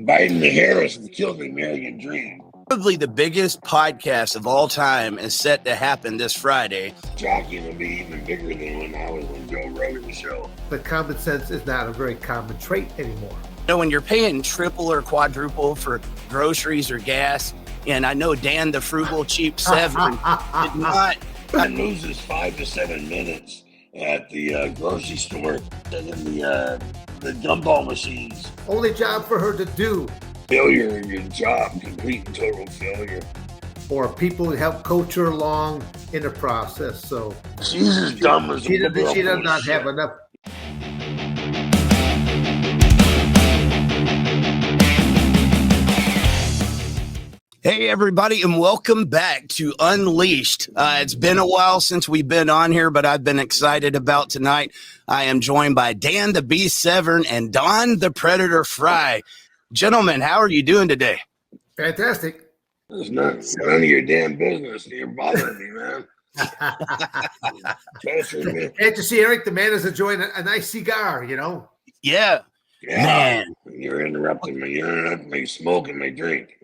Biden and Harris have killed the American dream. Probably the biggest podcast of all time is set to happen this Friday. Shocking to be even bigger than when I was on Joe Rogan's show. But common sense is not a very common trait anymore. You know, when you're paying triple or quadruple for groceries or gas, and I know Dan the frugal cheap Severn did not. I loses 5 to 7 minutes at the grocery store and the gumball machines. Only job for her to do. Failure in your job, complete and total failure. Or people help coach her along in the process. So she's as dumb as she does not have enough. Hey, everybody, and welcome back to Unleashed. It's been a while since we've been on here, but I've been excited about tonight. I am joined by Dan the Beast Severn and Don the Predator Frye. Gentlemen, how are you doing today? Fantastic. It's none of your damn business. You're bothering me, man. Can't you see, Eric? The man is enjoying a nice cigar, you know? Yeah. Man. You're interrupting me. You're interrupting me smoking my drink.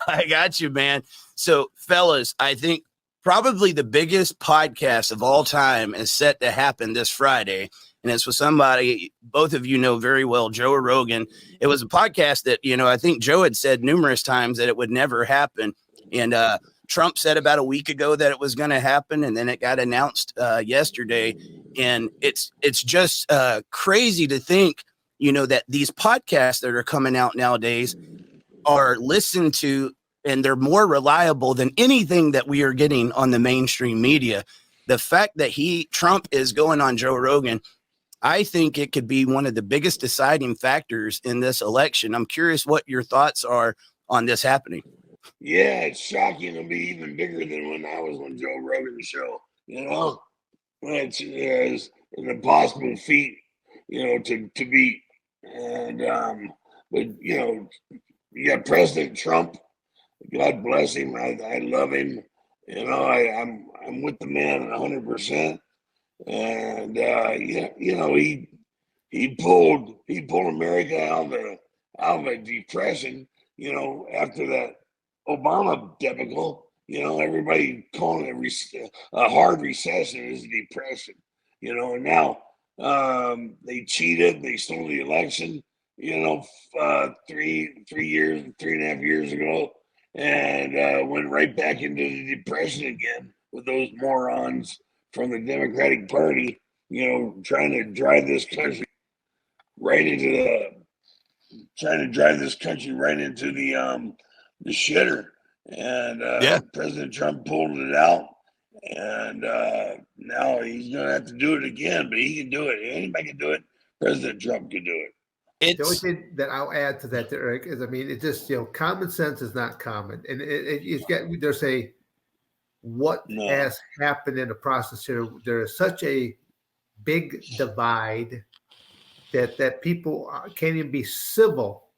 I got you, man. So, fellas, I think probably the biggest podcast of all time is set to happen this Friday. And it's with somebody both of you know very well, Joe Rogan. It was a podcast that, I think Joe had said numerous times that it would never happen. And Trump said about a week ago that it was going to happen. And then it got announced yesterday. And it's just crazy to think, that these podcasts that are coming out nowadays are listened to, and they're more reliable than anything that we are getting on the mainstream media. The fact that Trump is going on Joe Rogan, I think it could be one of the biggest deciding factors in this election. I'm curious what your thoughts are on this happening. Yeah, it's shocking to be even bigger than when I was on Joe Rogan's show. It's an impossible feat, to beat. And but you got President Trump. God bless him. I love him. I'm with the man 100%. And he pulled America out of a depression. After that Obama debacle. Everybody calling it a hard recession is depression. And now they cheated. They stole the election. 3.5 years ago, and went right back into the depression again with those morons from the Democratic Party, trying to drive this country right into the shitter. And President Trump pulled it out, and now he's gonna have to do it again. But he can do it. Anybody can do it. President Trump can do it. The only thing that I'll add to that, Eric, is it's just common sense is not common, and there's what has happened in the process here. There is such a big divide that people can't even be civil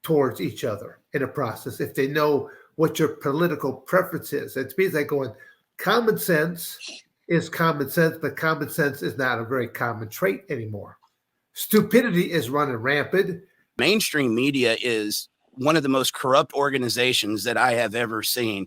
towards each other in a process if they know what your political preference is. It means like going, common sense is common sense, but common sense is not a very common trait anymore. Stupidity is running rampant. Mainstream media is one of the most corrupt organizations that I have ever seen.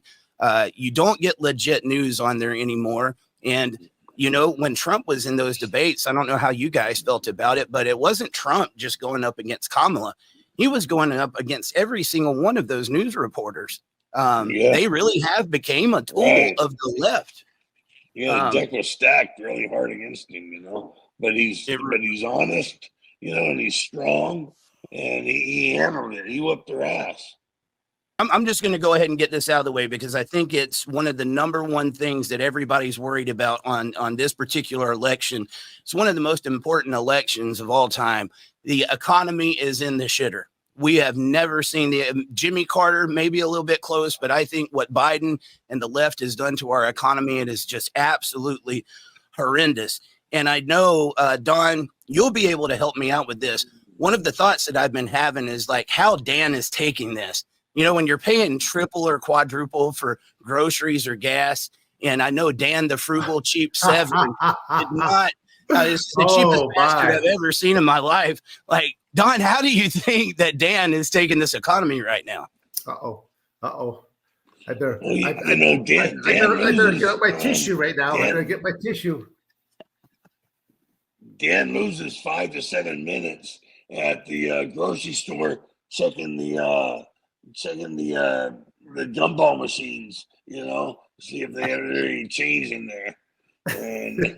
You don't get legit news on there anymore. And, when Trump was in those debates, I don't know how you guys felt about it, but it wasn't Trump just going up against Kamala. He was going up against every single one of those news reporters. They really have became a tool of the left. The deck was stacked really hard against him, But he's honest, and he's strong, and he handled it. He whooped their ass. I'm just going to go ahead and get this out of the way because I think it's one of the number one things that everybody's worried about on this particular election. It's one of the most important elections of all time. The economy is in the shitter. We have never seen Jimmy Carter, maybe a little bit close, but I think what Biden and the left has done to our economy, it is just absolutely horrendous. And I know, Don, you'll be able to help me out with this. One of the thoughts that I've been having is like how Dan is taking this. When you're paying triple or quadruple for groceries or gas, and I know Dan the frugal cheap Severn did not It's the cheapest bastard I've ever seen in my life. Like, Don, how do you think that Dan is taking this economy right now? I better Dan get out my tissue right now. I better get my tissue. Dan loses 5 to 7 minutes at the grocery store checking the gumball machines, see if they have any change in there. And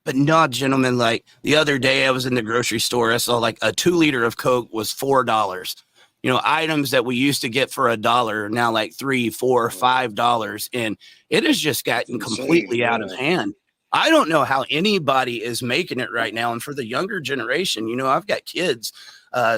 but no, gentlemen, like the other day I was in the grocery store, I saw like a 2 liter of Coke was $4. Items that we used to get for $1 are now like $3, $4, $5, and it has just gotten completely out of hand. I don't know how anybody is making it right now. And for the younger generation, I've got kids,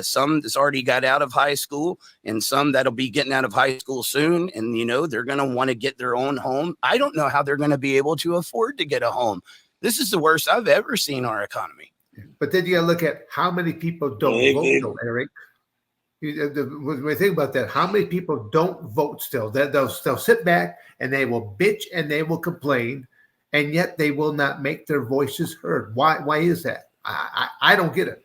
some that's already got out of high school and some that'll be getting out of high school soon. And, they're going to want to get their own home. I don't know how they're going to be able to afford to get a home. This is the worst I've ever seen our economy. But then you got to look at how many people don't vote, Eric. When we think about that, how many people don't vote still? They'll sit back and they will bitch and they will complain, and yet they will not make their voices heard. Why is that? I don't get it.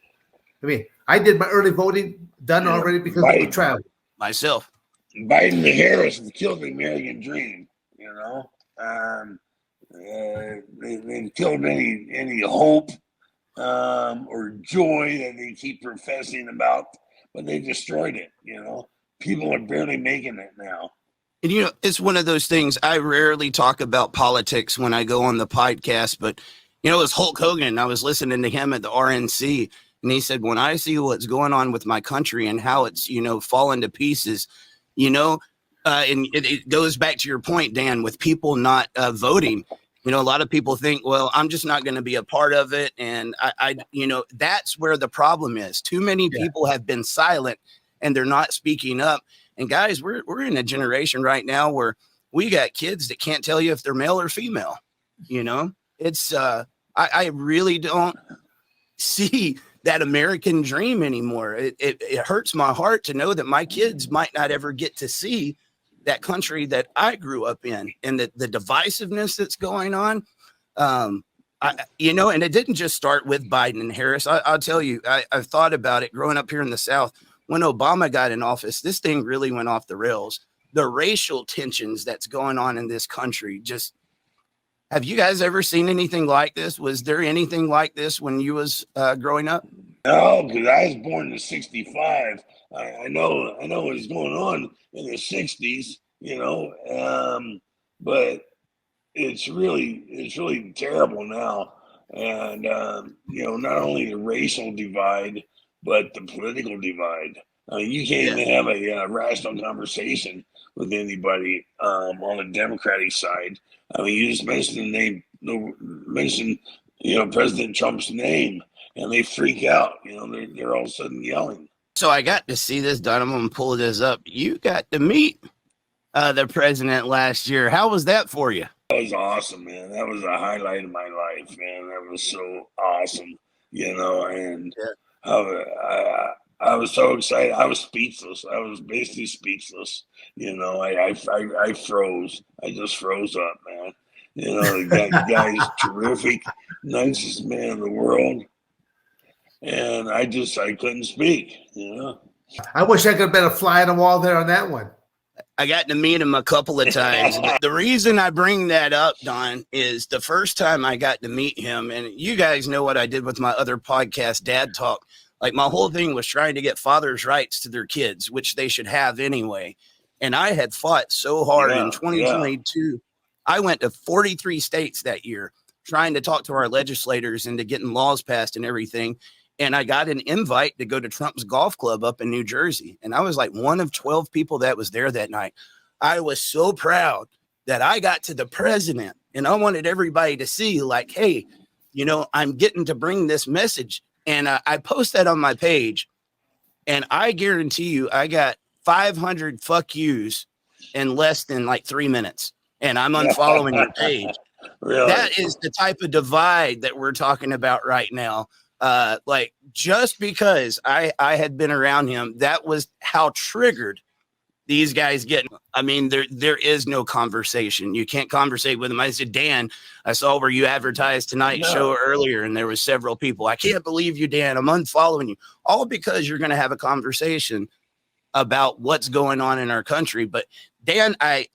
I mean, I did my early voting done already because of travel. Myself. Biden and Harris have killed the American dream, they've killed any hope or joy that they keep professing about, but they destroyed it. People are barely making it now. And, it's one of those things. I rarely talk about politics when I go on the podcast, but, it was Hulk Hogan. I was listening to him at the RNC, and he said, when I see what's going on with my country and how it's, falling to pieces, and it goes back to your point, Dan, with people not voting. A lot of people think, well, I'm just not going to be a part of it. And that's where the problem is. Too many people have been silent and they're not speaking up. And guys, we're in a generation right now where we got kids that can't tell you if they're male or female. It's I really don't see that American dream anymore. It hurts my heart to know that my kids might not ever get to see that country that I grew up in, and the divisiveness that's going on. And it didn't just start with Biden and Harris. I'll tell you, I've thought about it growing up here in the South. When Obama got in office, this thing really went off the rails. The racial tensions that's going on in this country just, have you guys ever seen anything like this? Was there anything like this when you was growing up? No, because I was born in '65. I know what's going on in the '60s, but it's really terrible now. And not only the racial divide, but the political divide. You can't even have a rational conversation with anybody on the Democratic side. You just mentioned President Trump's name, and they freak out. They're all of a sudden yelling. So I got to see this, Don. I'm going to pull this up. You got to meet the president last year. How was that for you? That was awesome, man. That was a highlight of my life, man. That was so awesome, and I was so excited. I was speechless. I was basically speechless. I froze. I just froze up, man. The guy's terrific, nicest man in the world. And I couldn't speak, I wish I could have been a fly on the wall there on that one. I got to meet him a couple of times. The reason I bring that up, Don, is the first time I got to meet him, and you guys know what I did with my other podcast, Dad Talk. Like, my whole thing was trying to get fathers' rights to their kids, which they should have anyway. And I had fought so hard in 2022. Yeah. I went to 43 states that year trying to talk to our legislators into getting laws passed and everything. And I got an invite to go to Trump's golf club up in New Jersey. And I was like one of 12 people that was there that night. I was so proud that I got to the president, and I wanted everybody to see, like, hey, I'm getting to bring this message. And I post that on my page, and I guarantee you I got 500 fuck yous in less than like 3 minutes. And I'm unfollowing your page. Really? That is the type of divide that we're talking about right now. Just because I had been around him, that was how triggered these guys I mean, there is no conversation. You can't conversate with them. I said, Dan, I saw where you advertised tonight's show earlier, and there was several people. I can't believe you, Dan. I'm unfollowing you. All because you're going to have a conversation about what's going on in our country. But Dan, I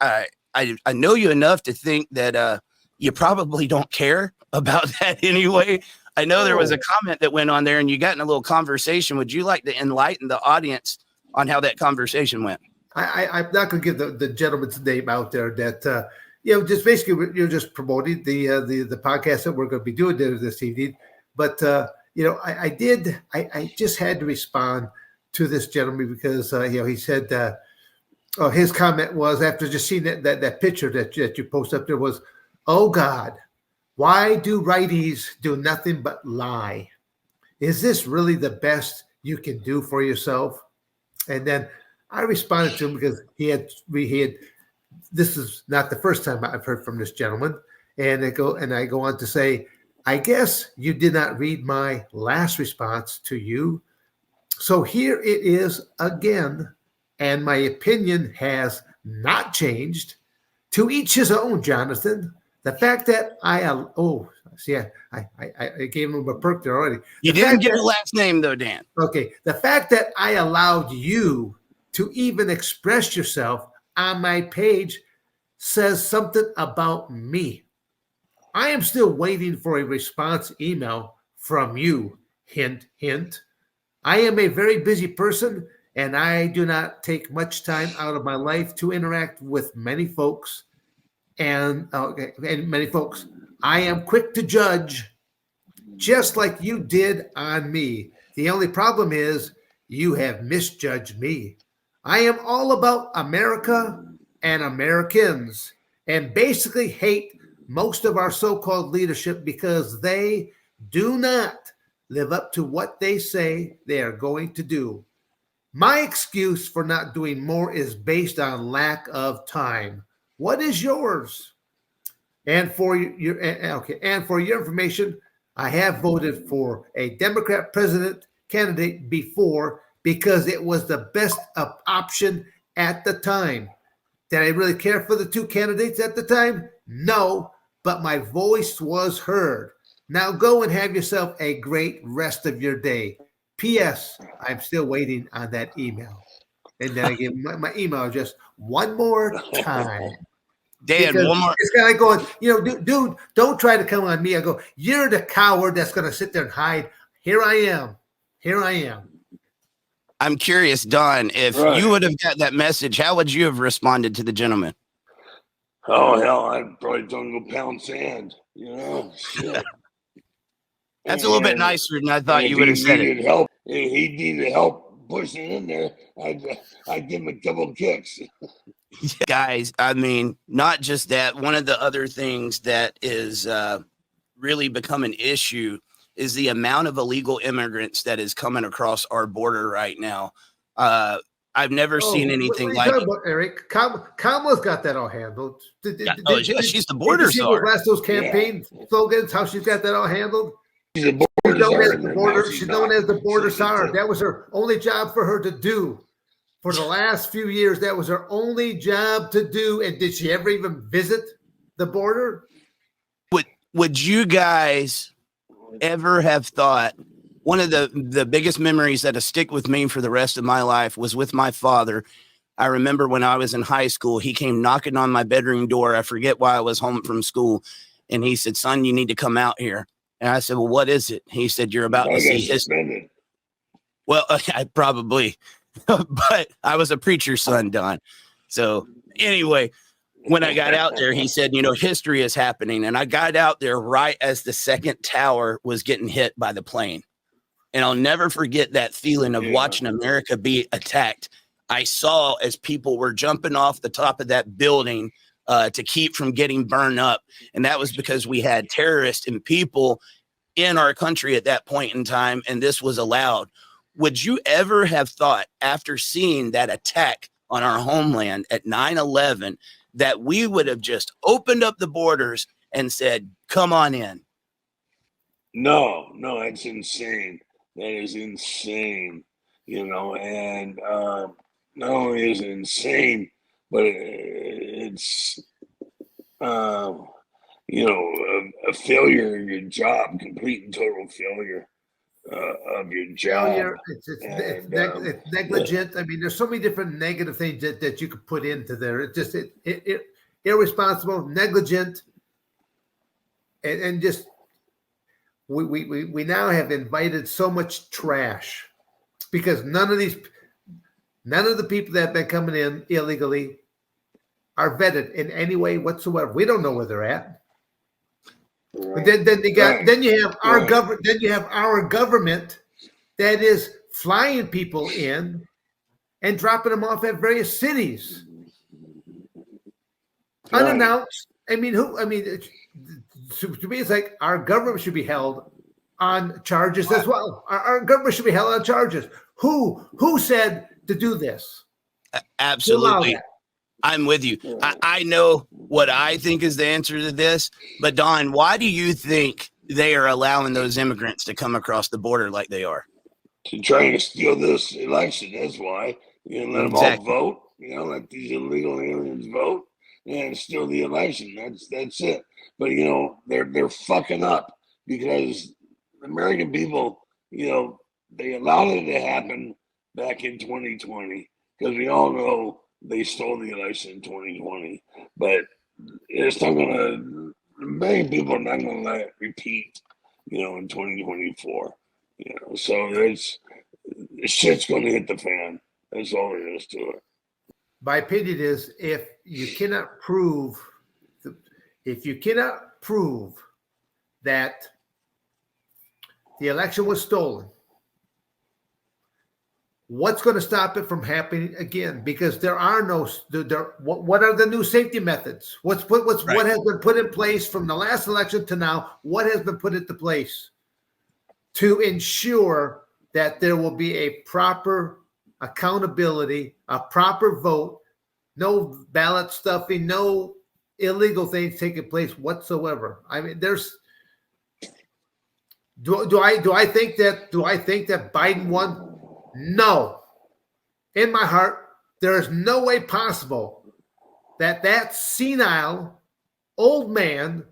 know you enough to think that you probably don't care about that anyway. I know there was a comment that went on there, and you got in a little conversation. Would you like to enlighten the audience on how that conversation went? I'm not going to give the gentleman's name out there. That just basically you're just promoting the podcast that we're going to be doing this evening. But I just had to respond to this gentleman because he said his comment was, after just seeing that picture that you post up there, was, "Oh God, why do righties do nothing but lie? Is this really the best you can do for yourself?" And then I responded to him because he had this is not the first time I've heard from this gentleman. And I go on to say, "I guess you did not read my last response to you. So here it is again. And my opinion has not changed. To each his own, Jonathan. The fact that I gave him a perk there already. You didn't give a last name though, Dan. Okay. The fact that I allowed you to even express yourself on my page says something about me. I am still waiting for a response email from you. Hint, hint. I am a very busy person, and I do not take much time out of my life to interact with many folks. And many folks, I am quick to judge, just like you did on me. The only problem is you have misjudged me. I am all about America and Americans, and basically hate most of our so-called leadership because they do not live up to what they say they are going to do. My excuse for not doing more is based on lack of time. What is yours?" And for your information, I have voted for a Democrat president candidate before because it was the best option at the time. Did I really care for the two candidates at the time? No, but my voice was heard. Now go and have yourself a great rest of your day. P.S. I'm still waiting on that email. And then I gave my email address one more time. Dan, because one more. It's kind of going, dude, don't try to come on me. I go, you're the coward that's going to sit there and hide. Here I am. I'm curious, Don, if you would have got that message, how would you have responded to the gentleman? Oh, hell, I'd probably done go pound sand, Shit. That's a little bit nicer than I thought you would have said it. If he needed help pushing in there, I'd give him a couple kicks. Guys, I mean, not just that. One of the other things that is really become an issue is the amount of illegal immigrants that is coming across our border right now. I've never seen anything like it. Eric, Kamala's got that all handled. She's the border czar. Those campaign slogans, how she's got that all handled. She's a border czar. She's known as the border czar. That was her only job for her to do. For the last few years, that was her only job to do. And did she ever even visit the border? Would you guys ever have thought, one of the biggest memories that'll stick with me for the rest of my life was with my father. I remember when I was in high school, he came knocking on my bedroom door. I forget why I was home from school. And he said, "Son, you need to come out here." And I said, "Well, what is it?" He said, "You're about to see history." Well, I probably, but I was a preacher's son, Don. So anyway, when I got out there, he said, history is happening. And I got out there right as the second tower was getting hit by the plane. And I'll never forget that feeling of watching America be attacked. I saw as people were jumping off the top of that building to keep from getting burned up. And that was because we had terrorists and people in our country at that point in time. And this was allowed. Would you ever have thought, after seeing that attack on our homeland at 9/11, that we would have just opened up the borders and said, "Come on in"? No, that's insane. That is insane, and not only is it insane, but it's you know, a failure in your job, complete and total failure of your job. It's negligent. I mean, there's so many different negative things that you could put into there. It's just irresponsible, negligent, and just we now have invited so much trash because none of the people that have been coming in illegally are vetted in any way whatsoever. We don't know where they're at. But then you have our government. Then you have our government that is flying people in and dropping them off at various cities unannounced. I mean, to me, it's like our government should be held on charges as well. Our government should be held on charges. Who said to do this? Absolutely. I'm with you. I know what I think is the answer to this, but Don, why do you think they are allowing those immigrants to come across the border like they are? To try to steal this election. That's why. You know, let them all vote. You know, let these illegal aliens vote and steal the election. That's it. But you know, they're fucking up because the American people, you know, they allowed it to happen back in 2020 because we all know they stole the election in 2020, but it's not gonna. Many people are not gonna let it repeat, you know, in 2024. You know, so shit's gonna hit the fan. That's all there is to it. My opinion is if you cannot prove that the election was stolen, what's going to stop it from happening again? Because there are no. What are the new safety methods? What has been put in place from the last election to now? What has been put into place to ensure that there will be a proper accountability, a proper vote, no ballot stuffing, no illegal things taking place whatsoever? I mean, there's. Do I think that Biden won? No. In my heart, there is no way possible that senile old man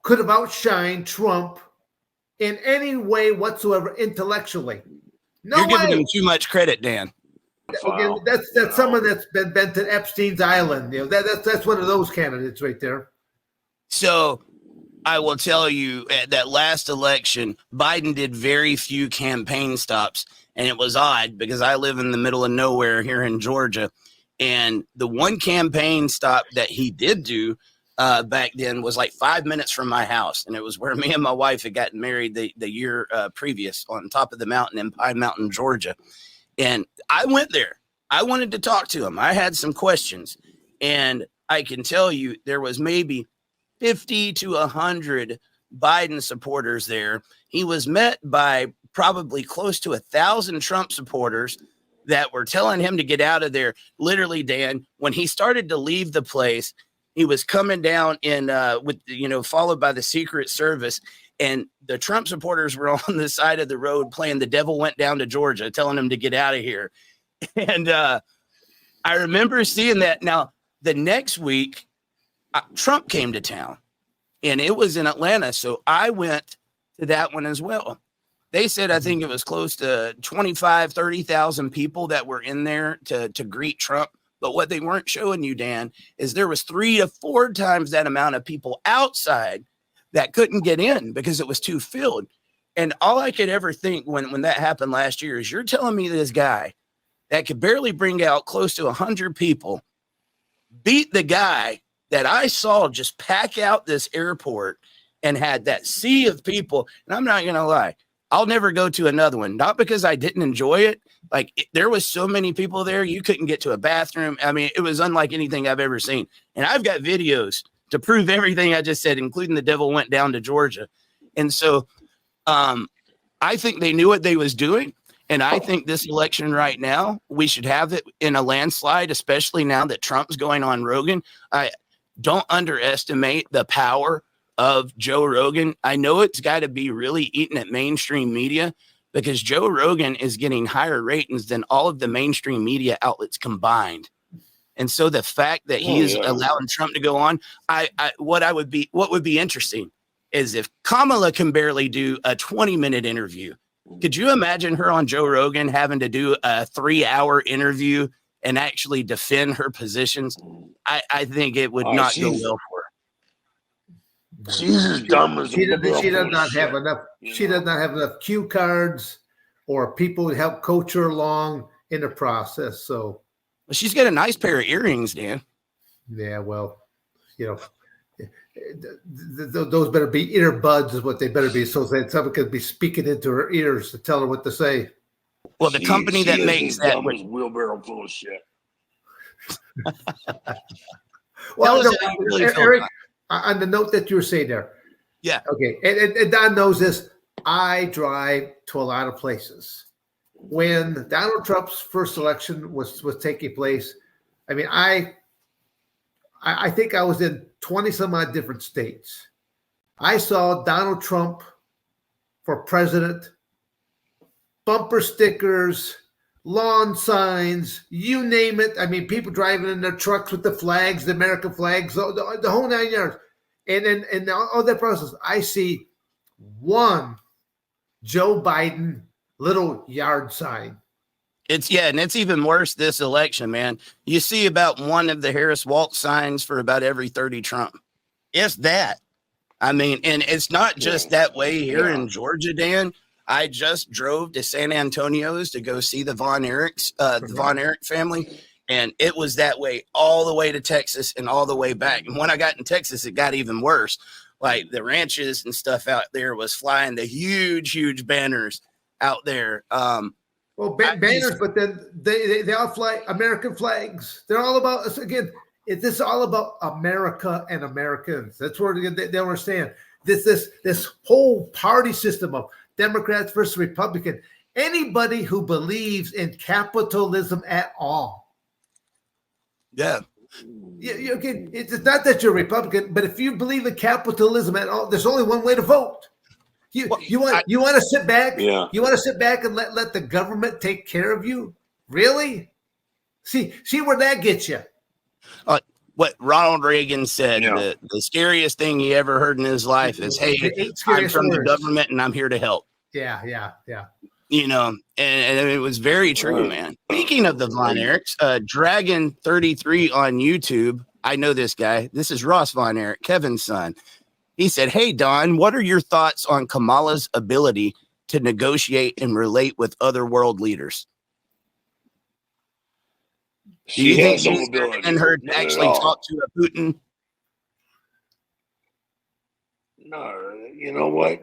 could have outshined Trump in any way whatsoever intellectually. No You're giving way. him too much credit, Dan. Okay, that's someone that's been to Epstein's Island. You know, that's one of those candidates right there. So I will tell you, at that last election, Biden did very few campaign stops. And it was odd because I live in the middle of nowhere here in Georgia. And the one campaign stop that he did do back then was like 5 minutes from my house. And it was where me and my wife had gotten married the year previous on top of the mountain in Pine Mountain, Georgia. And I went there. I wanted to talk to him. I had some questions. And I can tell you there was maybe 50 to 100 Biden supporters there. He was met by probably close to 1,000 Trump supporters that were telling him to get out of there. Literally, Dan, when he started to leave the place, he was coming down in followed by the Secret Service, and the Trump supporters were on the side of the road playing "The Devil Went Down to Georgia," telling him to get out of here. And I remember seeing that. Now, the next week, Trump came to town, and it was in Atlanta, so I went to that one as well. They said, I think it was close to 25, 30,000 people that were in there to greet Trump. But what they weren't showing you, Dan, is there was 3 to 4 times that amount of people outside that couldn't get in because it was too filled. And all I could ever think when that happened last year is you're telling me this guy that could barely bring out close to 100 people beat the guy that I saw just pack out this airport and had that sea of people. And I'm not going to lie, I'll never go to another one, not because I didn't enjoy it. There was so many people there, you couldn't get to a bathroom. I mean, it was unlike anything I've ever seen. And I've got videos to prove everything I just said, including the devil went down to Georgia. And so I think they knew what they was doing. And I think this election right now, we should have it in a landslide, especially now that Trump's going on Rogan. I don't underestimate the power of Joe Rogan. I know it's got to be really eating at mainstream media, because Joe Rogan is getting higher ratings than all of the mainstream media outlets combined. And so the fact that he is allowing Trump to go on, what would be interesting is if Kamala can barely do a 20-minute interview. Could you imagine her on Joe Rogan having to do a 3-hour interview and actually defend her positions? I think it would not go well for her. She's as dumb as she does not have enough. She does not have enough cue cards or people to help coach her along in the process. So, well, she's got a nice pair of earrings, Dan. Yeah, well, those better be earbuds is what they better be. So that someone could be speaking into her ears to tell her what to say. Well, the company that makes that wheelbarrow full of shit. Well, no, Eric, on the note that you were saying there. Yeah. Okay. And Don knows this. I drive to a lot of places. When Donald Trump's first election was taking place, I mean, I think I was in 20 some odd different states. I saw Donald Trump for president, bumper stickers, lawn signs, you name it. I mean, people driving in their trucks with the flags, the American flags, the whole 9 yards. And then all that process, I see one Joe Biden little yard sign. And it's even worse this election, man. You see about one of the Harris Waltz signs for about every 30 Trump. It's that. I mean, and it's not just that way here in Georgia, Dan. I just drove to San Antonio's to go see the Von Erichs, the Von Erich family. And it was that way all the way to Texas and all the way back. And when I got in Texas, it got even worse. Like the ranches and stuff out there was flying the huge, huge banners out there. Well, banners, but then they all fly American flags. They're all about us again. This is all about America and Americans. That's where they understand this whole party system of Democrats versus Republican. Anybody who believes in capitalism at all. Yeah. It's not that you're a Republican, but if you believe in capitalism at all, there's only one way to vote. You want to sit back? Yeah. You want to sit back and let the government take care of you? Really? See where that gets you. What Ronald Reagan said, the scariest thing he ever heard in his life is, "Hey, I'm from the government and I'm here to help." Yeah. You know, and it was very true, man. Speaking of the Von Erichs, Dragon 33 on YouTube. I know this guy. This is Ross Von Erich, Kevin's son. He said, "Hey, Don, what are your thoughts on Kamala's ability to negotiate and relate with other world leaders?" Do you think she's and her actually talk to a Putin? No, you know what?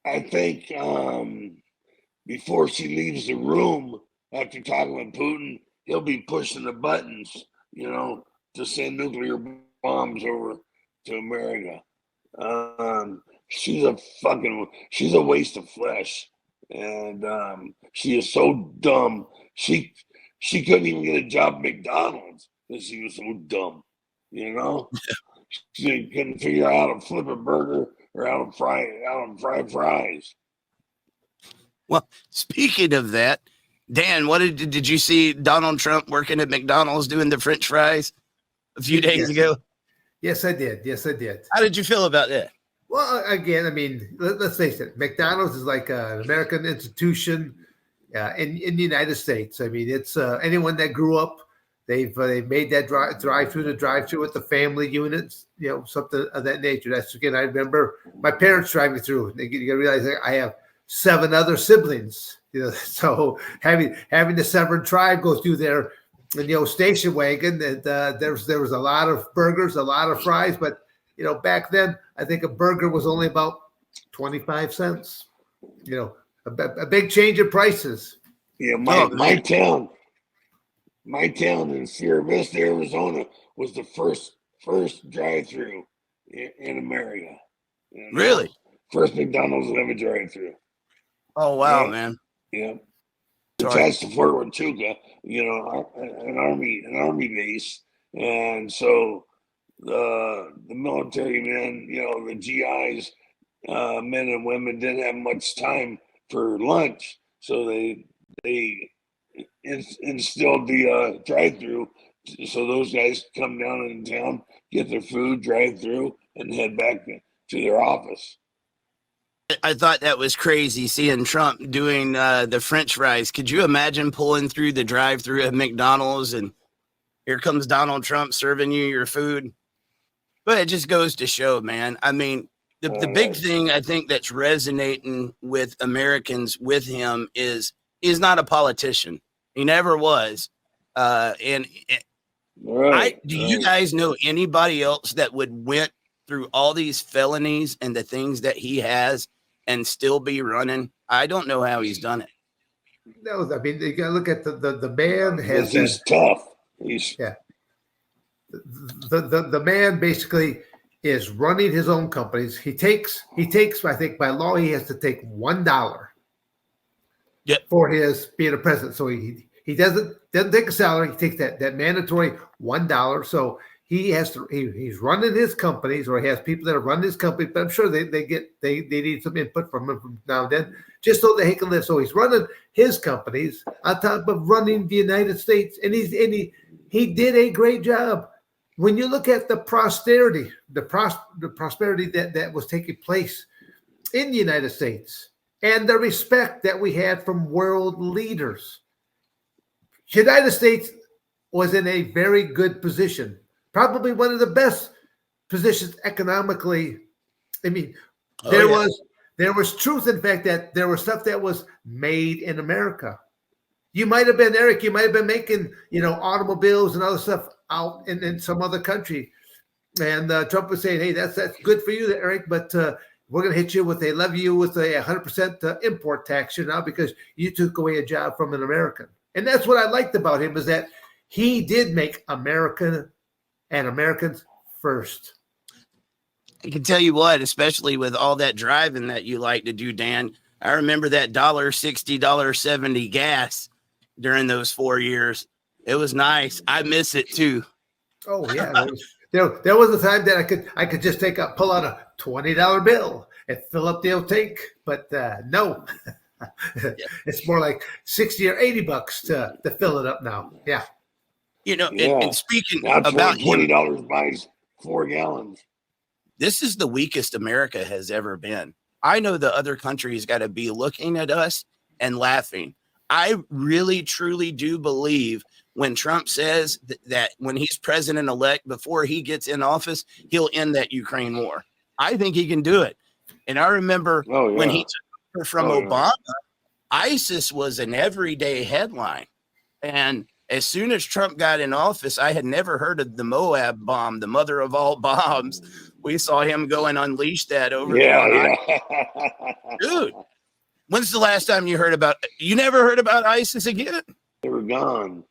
I think before she leaves the room after talking with Putin, he'll be pushing the buttons, to send nuclear bombs over to America. She's a waste of flesh, and she is so dumb. She couldn't even get a job at McDonald's because she was so dumb. She couldn't figure out how to flip a burger or how to fry fries. Well, speaking of that, Dan, what did you see Donald Trump working at McDonald's doing the French fries a few days ago? Yes, I did. How did you feel about that? Well, again, I mean, let's face it. McDonald's is like an American institution in the United States. I mean, it's anyone that grew up, they've made that drive-through with the family units, something of that nature. That's, again, I remember my parents driving through. You got to realize I have 7 other siblings, so having the Severn tribe go through there in the old station wagon, and there was a lot of burgers, a lot of fries, but back then I think a burger was only about 25 cents. A big change in prices. Yeah, my town in Sierra Vista, Arizona, was the first drive-through in America. Really? First McDonald's to have a drive-through. Oh wow, man! Yeah, attached to Fort Huachuca, an army base, and so the military men, the GIs, men and women, didn't have much time for lunch. So they instilled the drive-through, so those guys come down in town, get their food, drive through, and head back to their office. I thought that was crazy seeing Trump doing the French fries. Could you imagine pulling through the drive-through at McDonald's and here comes Donald Trump serving you your food? But it just goes to show, man. I mean, the big thing I think that's resonating with Americans with him is he's not a politician. He never was. Do you guys know anybody else that would went through all these felonies and the things that he has and still be running? I don't know how he's done it. No, I mean, you got to look at the man has. He's tough. The man basically is running his own companies. He takes, I think by law, he has to take $1 for his being a president. So he doesn't take a salary. He takes that mandatory $1. So he has to, he's running his companies, or he has people that are running his company, but I'm sure they need some input from him from now and then, just so they can live. So he's running his companies on top of running the United States. And he did a great job. When you look at the prosperity, the prosperity that was taking place in the United States and the respect that we had from world leaders, the United States was in a very good position, probably one of the best positions economically. I mean, there was truth in fact that there was stuff that was made in America. You might have been, Eric, you might have been making, automobiles and other stuff out in some other country. And Trump was saying, hey, that's good for you, Eric, but we're going to hit you with a 100% import tax here now because you took away a job from an American. And that's what I liked about him, is that he did make American and Americans first. I can tell you what, especially with all that driving that you like to do, Dan, I remember that $1.60, $1.70 gas during those 4 years. It was nice. I miss it too. Oh yeah, there was a time that I could just pull out a $20 bill and fill up the old tank, but no, it's more like $60 or $80 to fill it up now. Yeah, And speaking now about $20 buys 4 gallons. This is the weakest America has ever been. I know the other countries got to be looking at us and laughing. I really, truly do believe when Trump says that when he's president-elect, before he gets in office, he'll end that Ukraine war. I think he can do it. And I remember when he took over from Obama, ISIS was an everyday headline. And as soon as Trump got in office, I had never heard of the Moab bomb, the mother of all bombs. We saw him go and unleash that over there. Dude, when's the last time you never heard about ISIS again? They were gone.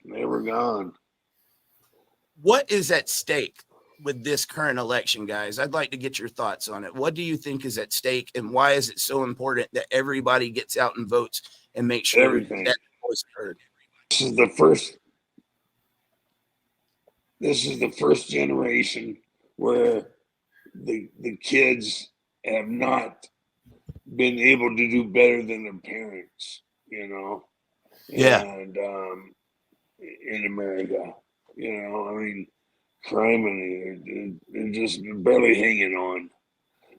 What is at stake with this current election, guys? I'd like to get your thoughts on it. What do you think is at stake, and why is it so important that everybody gets out and votes and makes sure that voice is heard? This is the first generation where the kids have not been able to do better than their parents, and in America, I mean, crime, and they're just barely hanging on,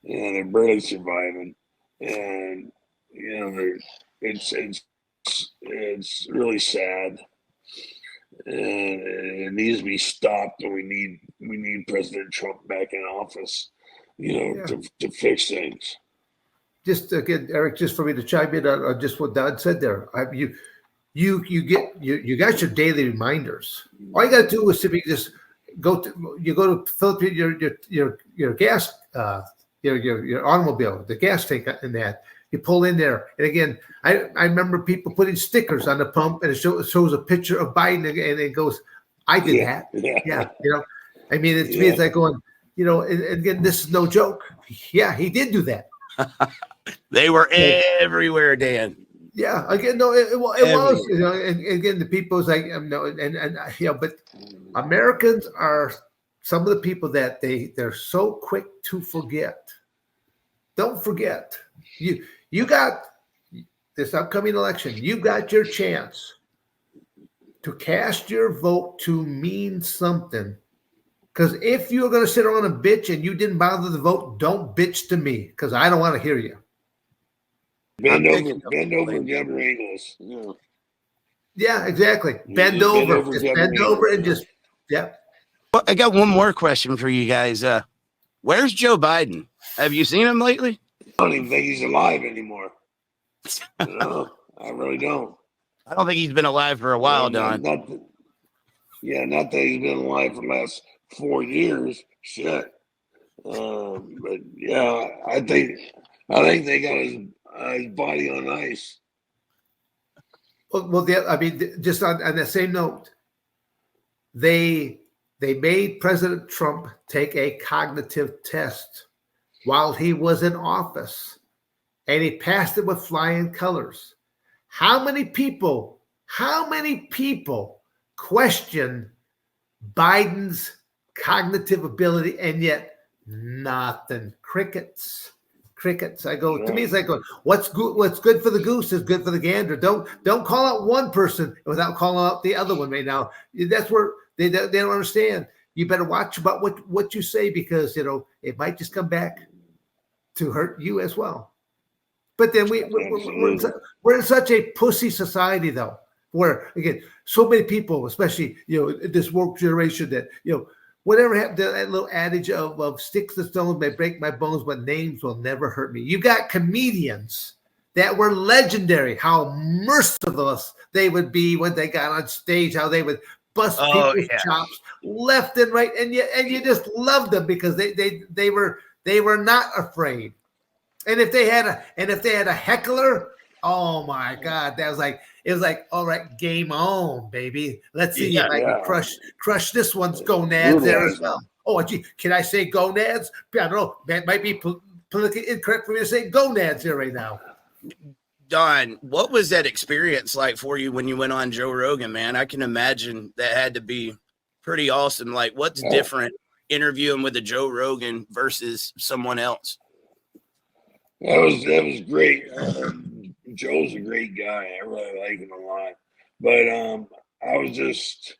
and they're barely surviving, and it's really sad, and it needs to be stopped, and we need President Trump back in office, to fix things. Just again, Eric, just for me to chime in on just what Don said there. You got your daily reminders. All you got to do is simply just go to fill up your gas, your automobile, the gas tank in that. You pull in there, and again, I remember people putting stickers on the pump, and it shows a picture of Biden, and it goes, "I did that." Yeah, I mean, to me, it's like going, and again, this is no joke. Yeah, he did do that. They were everywhere, Dan. Yeah, again, no, it was, and again, the people was like, but Americans are some of the people that they're so quick to forget. Don't forget, you got this upcoming election, you've got your chance to cast your vote to mean something. Because if you're going to sit around and bitch and you didn't bother to vote, don't bitch to me because I don't want to hear you. Bend over, Governor Ingles. Yeah. Yeah, exactly. Bend over. Just bend over and just, yeah. Well, I got one more question for you guys. Where's Joe Biden? Have you seen him lately? I don't even think he's alive anymore. No, I really don't. I don't think he's been alive for a while, Don. Not that he's been alive for the last 4 years. Shit. But yeah, I think they got his body on ice. Well, I mean, just on the same note, they made President Trump take a cognitive test while he was in office, and he passed it with flying colors. How many people question Biden's cognitive ability, and yet nothing? Crickets. To me, it's like going, what's good for the goose is good for the gander. Don't call out one person without calling out the other one right now. That's where they don't understand. You better watch about what you say, because it might just come back to hurt you as well. But then we're in such a pussy society, though, where again, so many people, especially this woke generation, that whatever happened to that little adage of sticks and stones may break my bones, but names will never hurt me. You got comedians that were legendary, how merciless they would be when they got on stage, how they would bust people's chops left and right, and you just loved them because they were not afraid. And if they had a heckler, oh my God, it was like, all right, game on, baby. Let's see if I can crush this one's gonads there as well. Oh, gee, can I say gonads? I don't know. That might be politically incorrect for me to say gonads here right now. Don, what was that experience like for you when you went on Joe Rogan, man? I can imagine that had to be pretty awesome. Like, what's different interviewing with a Joe Rogan versus someone else? That was great. Joe's a great guy. I really like him a lot. But I was just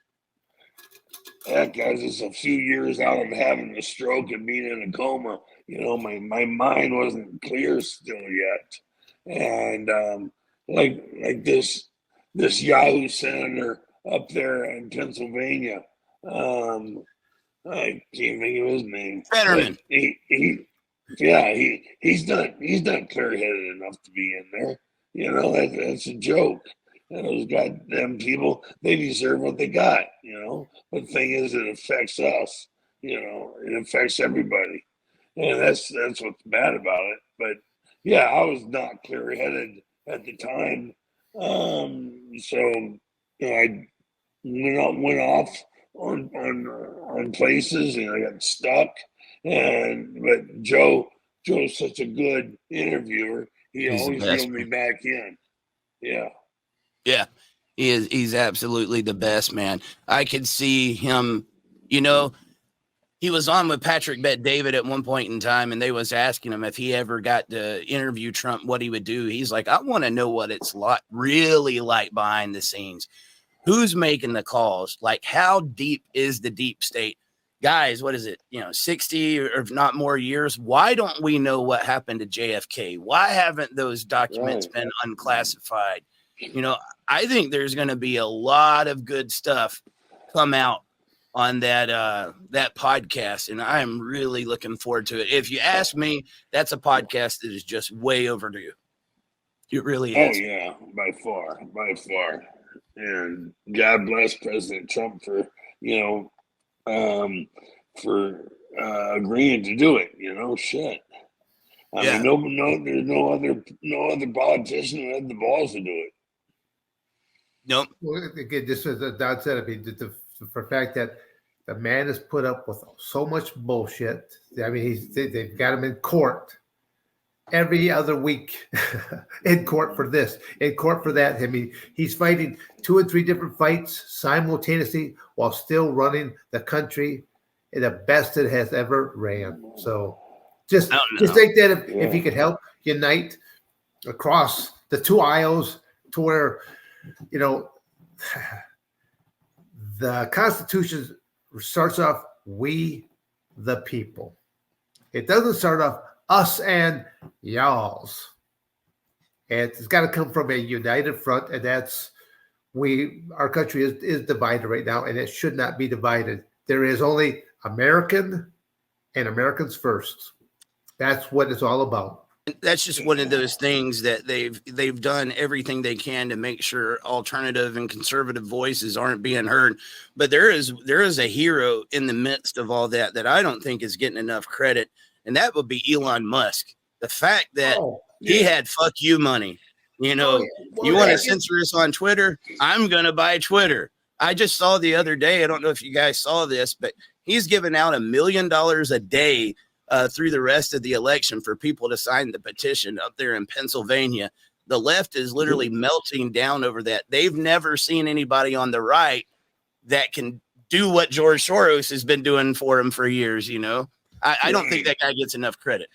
a few years out of having a stroke and being in a coma. My mind wasn't clear still yet. And like this Yahoo senator up there in Pennsylvania, I can't think of his name. Fetterman. He's not clear-headed enough to be in there. That's a joke. And those goddamn people, they deserve what they got. But the thing is, it affects us. It affects everybody, and that's what's bad about it. But yeah, I was not clear-headed at the time, so I went off on places, and I got stuck. But Joe's such a good interviewer. He's always reeled me back in. Yeah. Yeah. He's absolutely the best, man. I could see him, he was on with Patrick Bet-David at one point in time, and they was asking him if he ever got to interview Trump, what he would do. He's like, I want to know what it's really like behind the scenes. Who's making the calls? Like, how deep is the deep state? Guys, what is it? 60 or if not more years. Why don't we know what happened to JFK? Why haven't those documents been unclassified? I think there's going to be a lot of good stuff come out on that podcast, and I'm really looking forward to it. If you ask me, that's a podcast that is just way overdue. It really is. Oh yeah, by far. And God bless President Trump for agreeing to do it. Shit. I mean, there's no other politician who had the balls to do it. Nope. Well, again, just as Don said, I mean, for the fact that the man has put up with so much bullshit. I mean, they've got him in court every other week, in court for this, in court for that. I mean, he's fighting 2 and 3 different fights simultaneously while still running the country in the best it has ever ran. So just think that if he could help unite across the two aisles to where, the Constitution starts off, we the people. It doesn't start off us and y'alls. It's got to come from a united front, and that's our country is divided right now, and it should not be divided. There is only American and Americans first. That's what it's all about. That's just one of those things that they've done everything they can to make sure alternative and conservative voices aren't being heard. But there is a hero in the midst of all that I don't think is getting enough credit, and that would be Elon Musk. The fact that he had fuck you money. You want to censor us on Twitter? I'm going to buy Twitter. I just saw the other day, I don't know if you guys saw this, but he's giving out $1 million a day through the rest of the election for people to sign the petition up there in Pennsylvania. The left is literally melting down over that. They've never seen anybody on the right that can do what George Soros has been doing for him for years. I don't think that guy gets enough credit.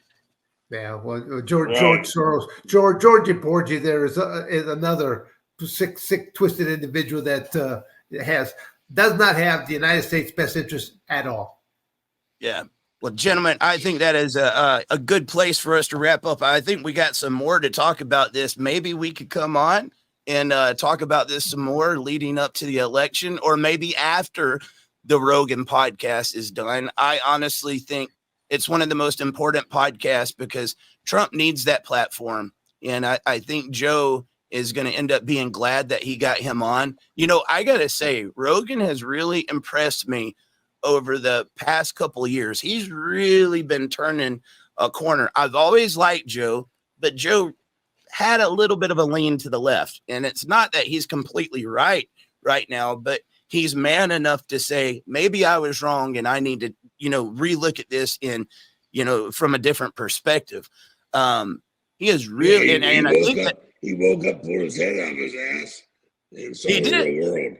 Yeah, well, George Soros, Georgie Porgy, there is another sick, twisted individual that does not have the United States' best interest at all. Yeah. Well, gentlemen, I think that is a good place for us to wrap up. I think we got some more to talk about this. Maybe we could come on and talk about this some more leading up to the election, or maybe after the Rogan podcast is done. I honestly think it's one of the most important podcasts because Trump needs that platform. And I think Joe is going to end up being glad that he got him on. I got to say, Rogan has really impressed me over the past couple of years. He's really been turning a corner. I've always liked Joe, but Joe had a little bit of a lean to the left. And it's not that he's completely right now, but he's man enough to say, maybe I was wrong and I need to, relook at this in, from a different perspective. He is really, and I think that he woke up, pulled his head out of his ass, and saw the real world.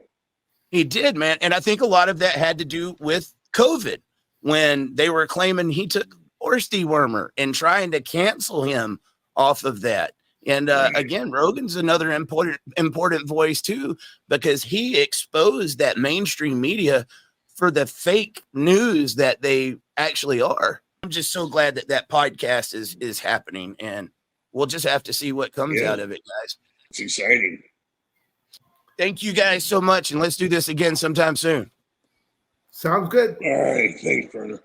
He did, man. And I think a lot of that had to do with COVID, when they were claiming he took horse dewormer and trying to cancel him off of that. And again, Rogan's another important voice too, because he exposed that mainstream media for the fake news that they actually are. I'm just so glad that podcast is happening, and we'll just have to see what comes out of it, guys. It's exciting. Thank you guys so much, and let's do this again sometime soon. Sounds good. All right. Thanks, Brenner.